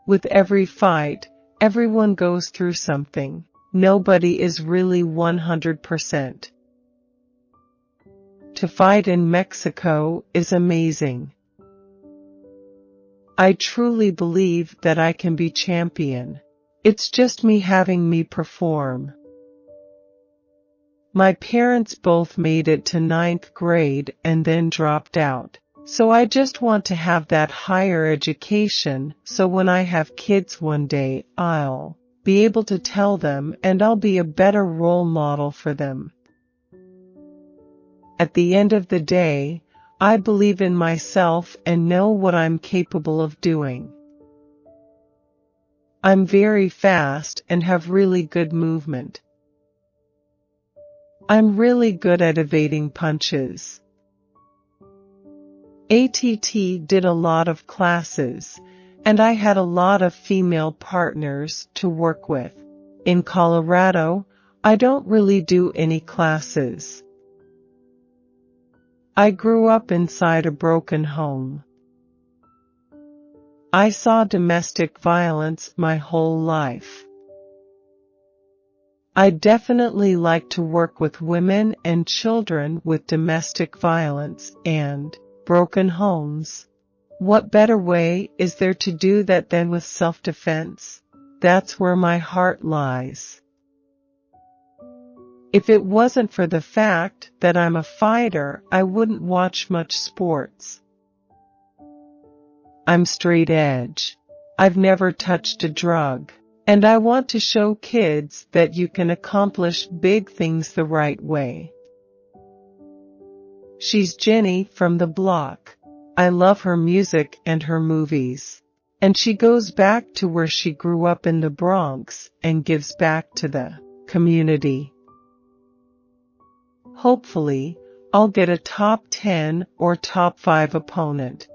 With every fight, everyone goes through something. Nobody is really 100%. To fight in Mexico is amazing. I truly believe that I can be champion. It's just me having me perform. My parents both made it to 9th grade and then dropped out. So I just want to have that higher education, so when I have kids one day, I'll be able to tell them and I'll be a better role model for them. At the end of the day, I believe in myself and know what I'm capable of doing. I'm very fast and have really good movement. I'm really good at evading punches. ATT did a lot of classes, and I had a lot of female partners to work with. In Colorado, I don't really do any classes. I grew up inside a broken home. I saw domestic violence my whole life. I definitely like to work with women and children with domestic violence and broken homes. What better way is there to do that than with self-defense? That's where my heart lies. If it wasn't for the fact that I'm a fighter, I wouldn't watch much sports. I'm straight edge. I've never touched a drug. And I want to show kids that you can accomplish big things the right way. She's Jenny from the block. I love her music and her movies. And she goes back to where she grew up in the Bronx and gives back to the community. Hopefully, I'll get a top 10 or top 5 opponent.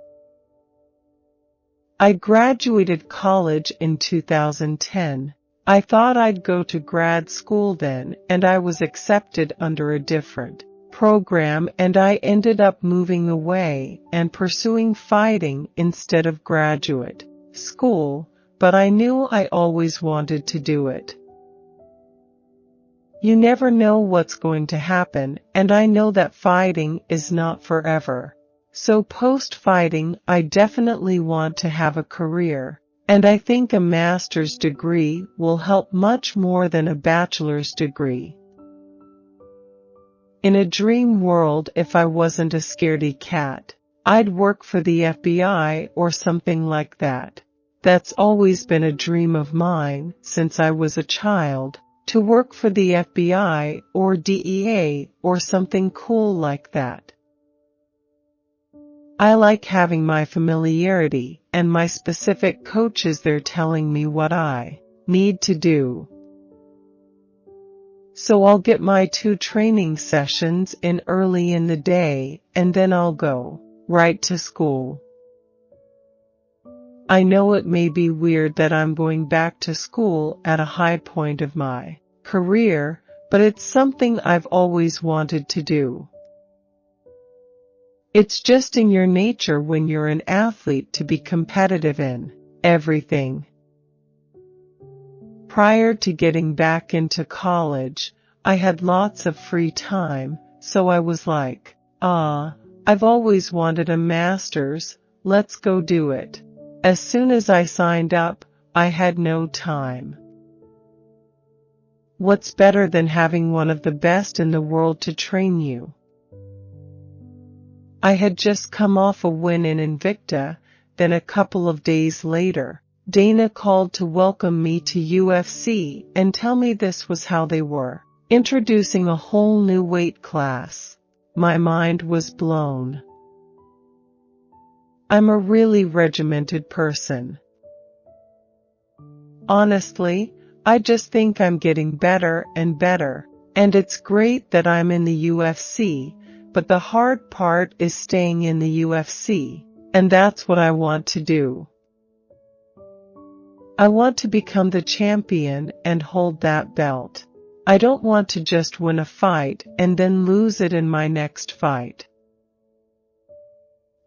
I graduated college in 2010. I thought I'd go to grad school then, and I was accepted under a different program, and I ended up moving away and pursuing fighting instead of graduate school, but I knew I always wanted to do it. You never know what's going to happen, and I know that fighting is not forever. So post-fighting, I definitely want to have a career, and I think a master's degree will help much more than a bachelor's degree. In a dream world, if I wasn't a scaredy cat, I'd work for the FBI or something like that. That's always been a dream of mine since I was a child, to work for the FBI or DEA or something cool like that. I like having my familiarity and my specific coaches there telling me what I need to do. So I'll get my 2 training sessions in early in the day, and then I'll go right to school. I know it may be weird that I'm going back to school at a high point of my career, but it's something I've always wanted to do. It's just in your nature when you're an athlete to be competitive in everything. Prior to getting back into college, I had lots of free time, so I was like, I've always wanted a master's, let's go do it. As soon as I signed up, I had no time. What's better than having one of the best in the world to train you? I had just come off a win in Invicta, then a couple of days later, Dana called to welcome me to UFC and tell me this was how they were introducing a whole new weight class. My mind was blown. I'm a really regimented person. Honestly, I just think I'm getting better and better, and it's great that I'm in the UFC. But the hard part is staying in the UFC, and that's what I want to do. I want to become the champion and hold that belt. I don't want to just win a fight and then lose it in my next fight.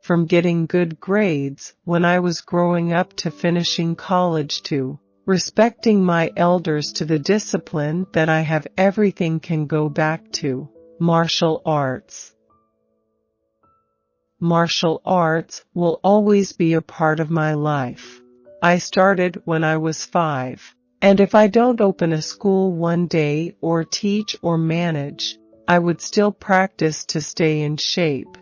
from getting good grades when I was growing up to finishing college to respecting my elders to the discipline that I have everything can go back to. Martial arts. Martial arts will always be a part of my life. I started when I was 5, and if I don't open a school one day or teach or manage, I would still practice to stay in shape.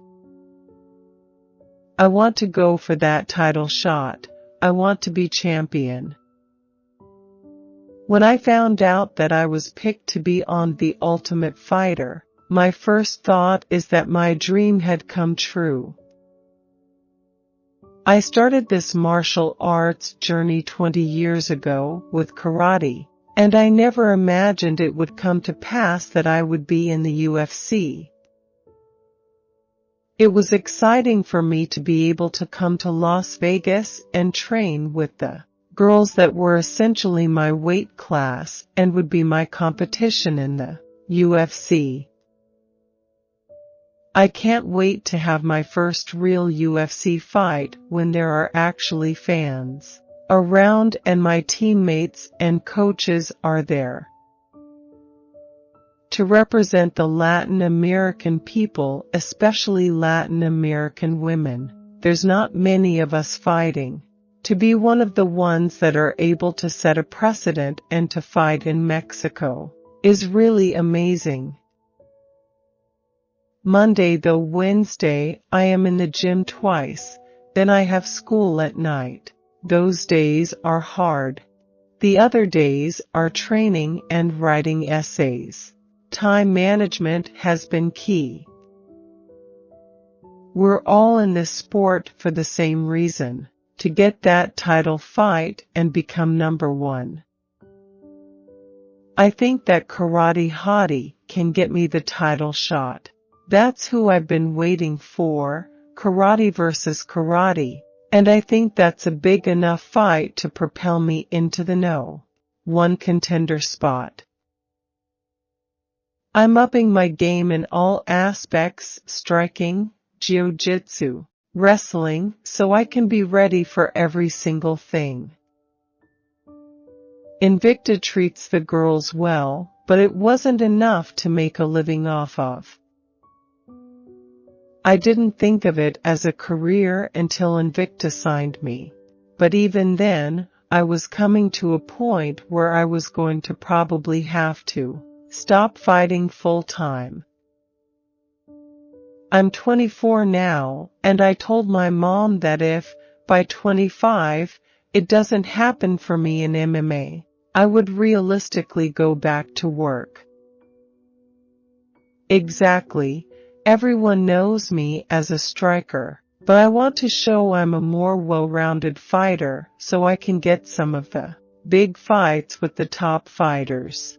I want to go for that title shot. I want to be champion. When I found out that I was picked to be on The Ultimate Fighter, my first thought is that my dream had come true. I started this martial arts journey 20 years ago with karate, and I never imagined it would come to pass that I would be in the UFC. It was exciting for me to be able to come to Las Vegas and train with the girls that were essentially my weight class and would be my competition in the UFC. I can't wait to have my first real UFC fight when there are actually fans around and my teammates and coaches are there. To represent the Latin American people, especially Latin American women, there's not many of us fighting. To be one of the ones that are able to set a precedent and to fight in Mexico is really amazing. Monday though Wednesday, I am in the gym twice, then I have school at night. Those days are hard. The other days are training and writing essays. Time management has been key. We're all in this sport for the same reason, to get that title fight and become number one. I think that Karate Hottie can get me the title shot. That's who I've been waiting for, karate versus karate, and I think that's a big enough fight to propel me into the #1 contender spot. I'm upping my game in all aspects, striking, jiu-jitsu, wrestling, so I can be ready for every single thing. Invicta treats the girls well, but it wasn't enough to make a living off of. I didn't think of it as a career until Invicta signed me, but even then, I was coming to a point where I was going to probably have to stop fighting full-time. I'm 24 now, and I told my mom that if, by 25, it doesn't happen for me in MMA, I would realistically go back to work. Exactly, everyone knows me as a striker, but I want to show I'm a more well-rounded fighter so I can get some of the big fights with the top fighters.